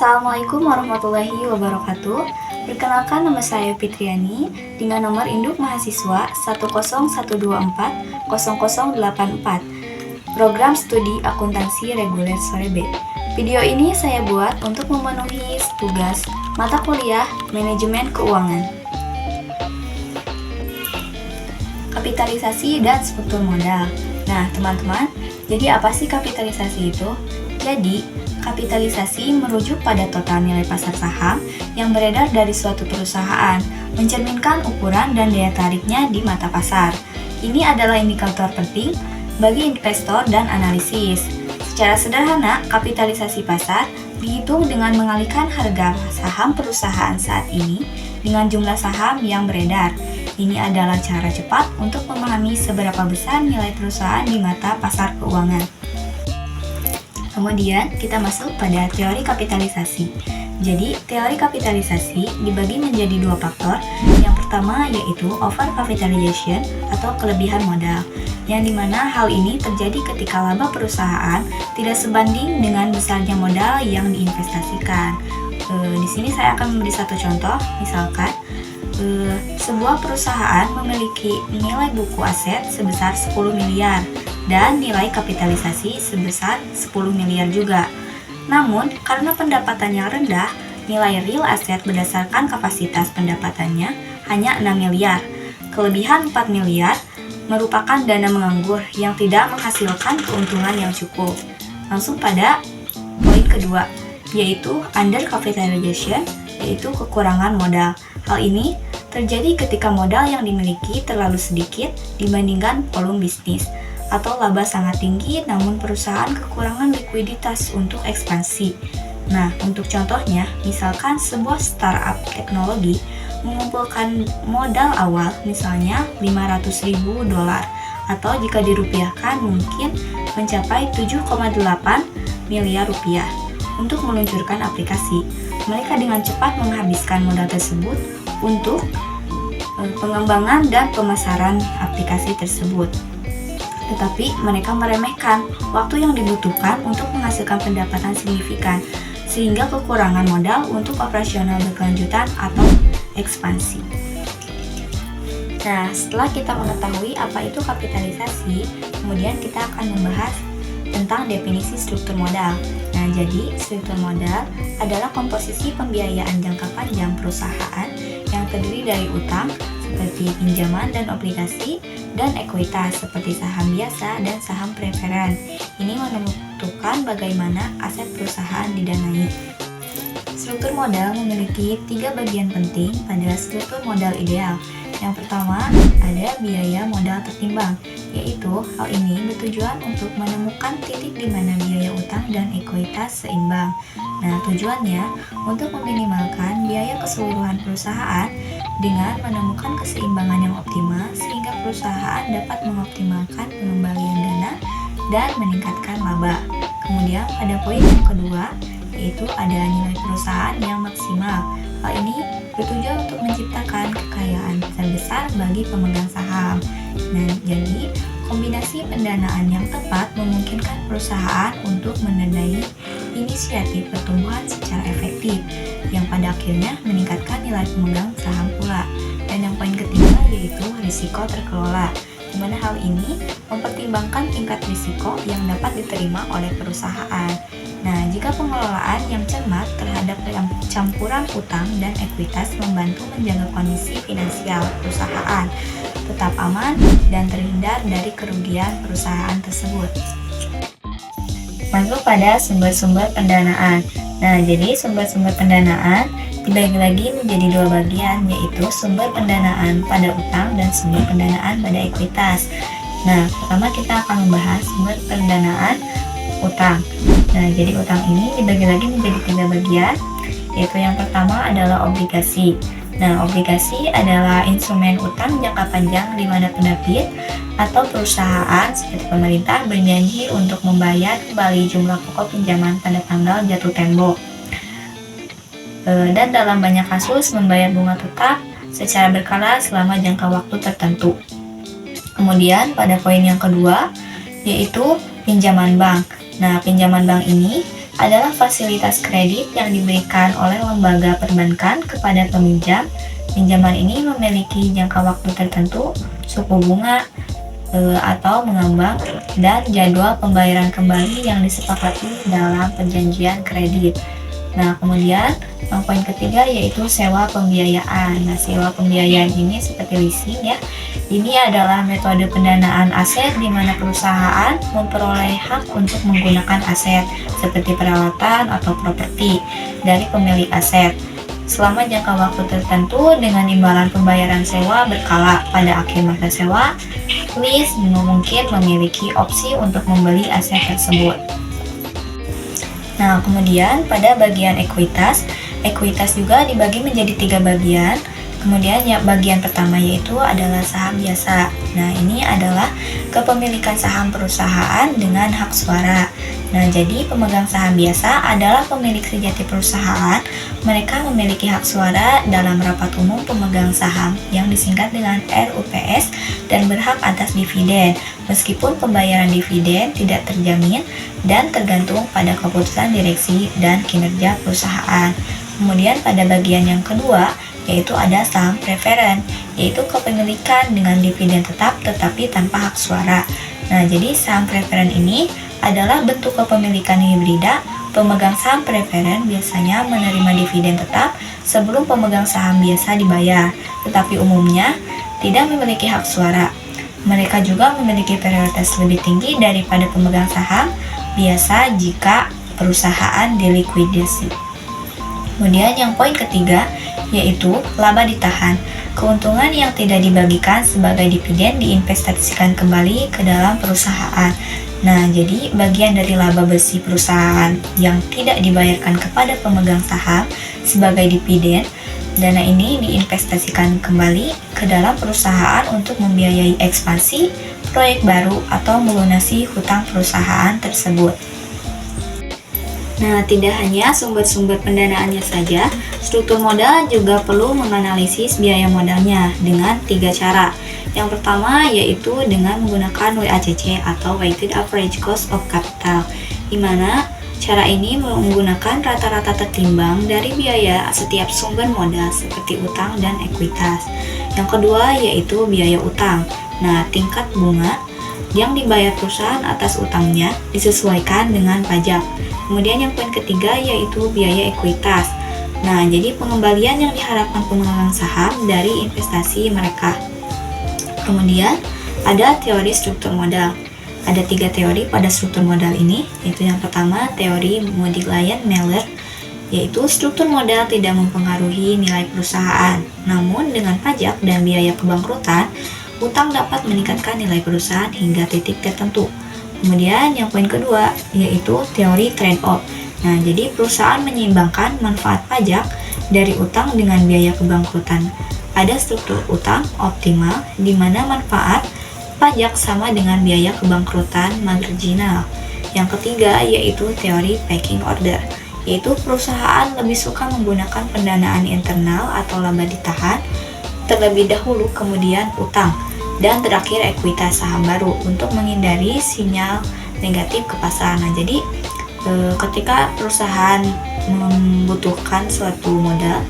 Assalamualaikum warahmatullahi wabarakatuh. Perkenalkan, nama saya Fitriani dengan nomor induk mahasiswa 101240084, program studi akuntansi reguler sore B. Video ini saya buat untuk memenuhi tugas mata kuliah manajemen keuangan. Kapitalisasi dan struktur modal. Nah, teman-teman, jadi apa sih kapitalisasi itu? Jadi, kapitalisasi merujuk pada total nilai pasar saham yang beredar dari suatu perusahaan, mencerminkan ukuran dan daya tariknya di mata pasar. Ini adalah indikator penting bagi investor dan analisis. Secara sederhana, kapitalisasi pasar dihitung dengan mengalihkan harga saham perusahaan saat ini dengan jumlah saham yang beredar. Ini adalah cara cepat untuk memahami seberapa besar nilai perusahaan di mata pasar keuangan. Kemudian kita masuk pada teori kapitalisasi. Jadi, teori kapitalisasi dibagi menjadi dua faktor. Yang pertama yaitu overcapitalization atau kelebihan modal, yang dimana hal ini terjadi ketika laba perusahaan tidak sebanding dengan besarnya modal yang diinvestasikan. Di sini saya akan memberi satu contoh, misalkan sebuah perusahaan memiliki nilai buku aset sebesar 10 miliar dan nilai kapitalisasi sebesar 10 miliar juga. Namun, karena pendapatannya rendah, nilai real aset berdasarkan kapasitas pendapatannya hanya 6 miliar. Kelebihan 4 miliar merupakan dana menganggur yang tidak menghasilkan keuntungan yang cukup. Langsung pada poin kedua, yaitu undercapitalization, yaitu kekurangan modal. Hal ini terjadi ketika modal yang dimiliki terlalu sedikit dibandingkan volume bisnis, atau laba sangat tinggi namun perusahaan kekurangan likuiditas untuk ekspansi. Nah, untuk contohnya, misalkan sebuah startup teknologi mengumpulkan modal awal misalnya $500.000 atau jika dirupiahkan mungkin mencapai 7,8 miliar rupiah untuk meluncurkan aplikasi. Mereka dengan cepat menghabiskan modal tersebut untuk pengembangan dan pemasaran aplikasi tersebut. Tetapi mereka meremehkan waktu yang dibutuhkan untuk menghasilkan pendapatan signifikan, sehingga kekurangan modal untuk operasional berkelanjutan atau ekspansi. Nah, setelah kita mengetahui apa itu kapitalisasi, kemudian kita akan membahas tentang definisi struktur modal. Nah, jadi struktur modal adalah komposisi pembiayaan jangka panjang perusahaan yang terdiri dari utang seperti pinjaman dan obligasi dan ekuitas seperti saham biasa dan saham preferen. Ini menentukan bagaimana aset perusahaan didanai. Struktur modal memiliki 3 bagian penting pada struktur modal ideal. Yang pertama, ada biaya modal tertimbang, yaitu hal ini bertujuan untuk menemukan titik di mana biaya utang dan ekuitas seimbang. Nah, tujuannya untuk meminimalkan biaya keseluruhan perusahaan dengan menemukan keseimbangan yang optimal sehingga perusahaan dapat mengoptimalkan pengembalian dana dan meningkatkan laba. Kemudian pada poin yang kedua, yaitu ada nilai perusahaan yang maksimal. Hal ini bertujuan untuk menciptakan kekayaan terbesar bagi pemegang saham. Nah, jadi kombinasi pendanaan yang tepat memungkinkan perusahaan untuk mendanai inisiatif pertumbuhan secara efektif, yang pada akhirnya meningkatkan nilai pemegang saham pula. Dan yang poin ketiga yaitu risiko terkelola, di mana hal ini mempertimbangkan tingkat risiko yang dapat diterima oleh perusahaan. Nah, jika pengelolaan yang cermat terhadap campuran utang dan ekuitas membantu menjaga kondisi finansial perusahaan tetap aman dan terhindar dari kerugian perusahaan tersebut. Masuk pada sumber-sumber pendanaan. Nah, jadi sumber-sumber pendanaan dibagi lagi menjadi dua bagian, yaitu sumber pendanaan pada utang dan sumber pendanaan pada ekuitas. Nah, pertama kita akan membahas sumber pendanaan utang. Nah, jadi utang ini dibagi lagi menjadi 3 bagian, yaitu yang pertama adalah obligasi. Nah, obligasi adalah instrumen utang jangka panjang di mana penerbit atau perusahaan seperti pemerintah berjanji untuk membayar kembali jumlah pokok pinjaman pada tanggal jatuh tempo. Dan dalam banyak kasus membayar bunga tetap secara berkala selama jangka waktu tertentu. Kemudian pada poin yang kedua, yaitu pinjaman bank. Nah, pinjaman bank ini adalah fasilitas kredit yang diberikan oleh lembaga perbankan kepada peminjam. Pinjaman ini memiliki jangka waktu tertentu, suku bunga atau mengambang, dan jadwal pembayaran kembali yang disepakati dalam perjanjian kredit. Nah, kemudian yang poin ketiga yaitu sewa pembiayaan. Nah, sewa pembiayaan ini seperti leasing ya. Ini adalah metode pendanaan aset di mana perusahaan memperoleh hak untuk menggunakan aset seperti peralatan atau properti dari pemilik aset selama jangka waktu tertentu dengan imbalan pembayaran sewa berkala. Pada akhir masa sewa, lease mungkin memiliki opsi untuk membeli aset tersebut. Nah, kemudian pada bagian ekuitas juga dibagi menjadi 3 bagian. Kemudian yang bagian pertama yaitu adalah saham biasa. Nah, ini adalah kepemilikan saham perusahaan dengan hak suara. Nah, jadi pemegang saham biasa adalah pemilik sejati perusahaan. Mereka memiliki hak suara dalam rapat umum pemegang saham yang disingkat dengan RUPS dan berhak atas dividen, meskipun pembayaran dividen tidak terjamin dan tergantung pada keputusan direksi dan kinerja perusahaan. Kemudian pada bagian yang kedua yaitu ada saham preferen, yaitu kepemilikan dengan dividen tetap tetapi tanpa hak suara. Nah, jadi saham preferen ini adalah bentuk kepemilikan hibrida. Pemegang saham preferen biasanya menerima dividen tetap sebelum pemegang saham biasa dibayar, tetapi umumnya tidak memiliki hak suara. Mereka juga memiliki prioritas lebih tinggi daripada pemegang saham biasa jika perusahaan dilikuidasi. Kemudian yang poin ketiga yaitu laba ditahan. Keuntungan yang tidak dibagikan sebagai dividen diinvestasikan kembali ke dalam perusahaan. Nah, jadi bagian dari laba bersih perusahaan yang tidak dibayarkan kepada pemegang saham sebagai dividen, dana ini diinvestasikan kembali ke dalam perusahaan untuk membiayai ekspansi, proyek baru, atau melunasi hutang perusahaan tersebut. Nah, tidak hanya sumber-sumber pendanaannya saja, struktur modal juga perlu menganalisis biaya modalnya dengan 3 cara. Yang pertama yaitu dengan menggunakan WACC atau Weighted Average Cost of Capital, di mana cara ini menggunakan rata-rata tertimbang dari biaya setiap sumber modal seperti utang dan ekuitas. Yang kedua yaitu biaya utang. Nah, tingkat bunga yang dibayar perusahaan atas utangnya disesuaikan dengan pajak. Kemudian yang poin ketiga yaitu biaya ekuitas. Nah, jadi pengembalian yang diharapkan pemegang saham dari investasi mereka. Kemudian ada teori struktur modal. Ada 3 teori pada struktur modal ini, yaitu yang pertama teori Modiglian-Meller, yaitu struktur modal tidak mempengaruhi nilai perusahaan. Namun dengan pajak dan biaya kebangkrutan, utang dapat meningkatkan nilai perusahaan hingga titik tertentu. Kemudian yang poin kedua yaitu teori trade-off. Nah, jadi perusahaan menyeimbangkan manfaat pajak dari utang dengan biaya kebangkrutan. Ada struktur utang optimal di mana manfaat pajak sama dengan biaya kebangkrutan marginal. Yang ketiga yaitu teori pecking order, yaitu perusahaan lebih suka menggunakan pendanaan internal atau laba ditahan terlebih dahulu, kemudian utang, dan terakhir ekuitas saham baru untuk menghindari sinyal negatif ke pasar. Nah, jadi ketika perusahaan membutuhkan suatu modal,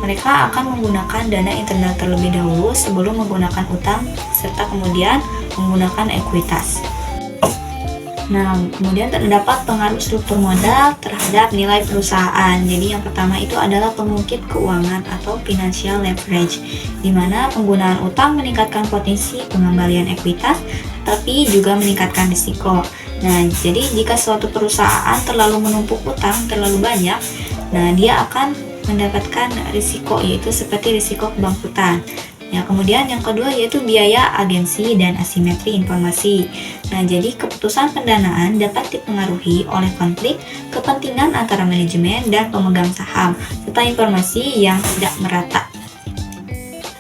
mereka akan menggunakan dana internal terlebih dahulu sebelum menggunakan utang serta kemudian menggunakan ekuitas. Nah, kemudian terdapat pengaruh struktur modal terhadap nilai perusahaan. Jadi yang pertama itu adalah pengungkit keuangan atau financial leverage, di mana penggunaan utang meningkatkan potensi pengembalian ekuitas, tapi juga meningkatkan risiko. Nah, jadi jika suatu perusahaan terlalu menumpuk utang terlalu banyak, nah dia akan mendapatkan risiko, yaitu seperti risiko kebangkrutan. Ya, kemudian yang kedua yaitu biaya agensi dan asimetri informasi. Nah, jadi keputusan pendanaan dapat dipengaruhi oleh konflik kepentingan antara manajemen dan pemegang saham, serta informasi yang tidak merata.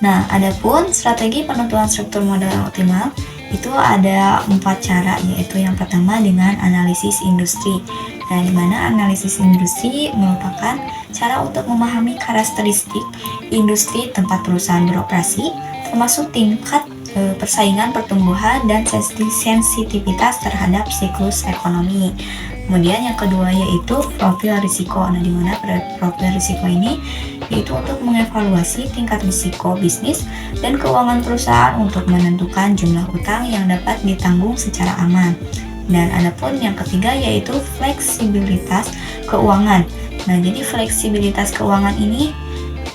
Nah, adapun strategi penentuan struktur modal optimal itu ada 4 cara, yaitu yang pertama dengan analisis industri. Nah, di mana analisis industri merupakan cara untuk memahami karakteristik industri tempat perusahaan beroperasi, termasuk tingkat persaingan pertumbuhan dan sensitivitas terhadap siklus ekonomi. Kemudian yang kedua yaitu profil risiko. Nah, di mana profil risiko ini yaitu untuk mengevaluasi tingkat risiko bisnis dan keuangan perusahaan untuk menentukan jumlah utang yang dapat ditanggung secara aman. Dan adapun yang ketiga yaitu fleksibilitas keuangan. Nah, jadi fleksibilitas keuangan ini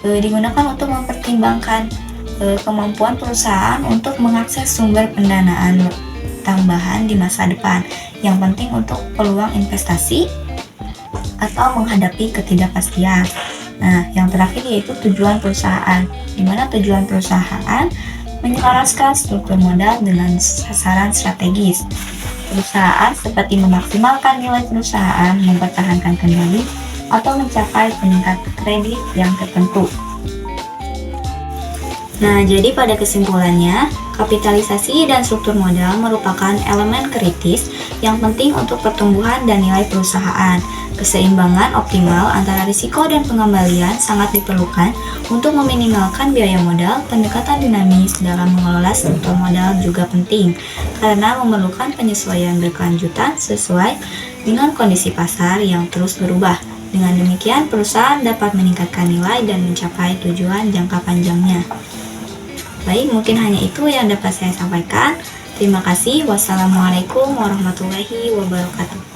digunakan untuk mempertimbangkan kemampuan perusahaan untuk mengakses sumber pendanaan tambahan di masa depan. Yang penting untuk peluang investasi atau menghadapi ketidakpastian. Nah, yang terakhir yaitu tujuan perusahaan, di mana tujuan perusahaan menyelaraskan struktur modal dengan sasaran strategis. Perusahaan seperti memaksimalkan nilai perusahaan, mempertahankan kendali, atau mencapai peningkat kredit yang tertentu. Nah, jadi pada kesimpulannya, kapitalisasi dan struktur modal merupakan elemen kritis yang penting untuk pertumbuhan dan nilai perusahaan. Keseimbangan optimal antara risiko dan pengembalian sangat diperlukan untuk meminimalkan biaya modal. Pendekatan dinamis dalam mengelola struktur modal juga penting, karena memerlukan penyesuaian berkelanjutan sesuai dengan kondisi pasar yang terus berubah. Dengan demikian, perusahaan dapat meningkatkan nilai dan mencapai tujuan jangka panjangnya. Baik, mungkin hanya itu yang dapat saya sampaikan. Terima kasih. Wassalamualaikum warahmatullahi wabarakatuh.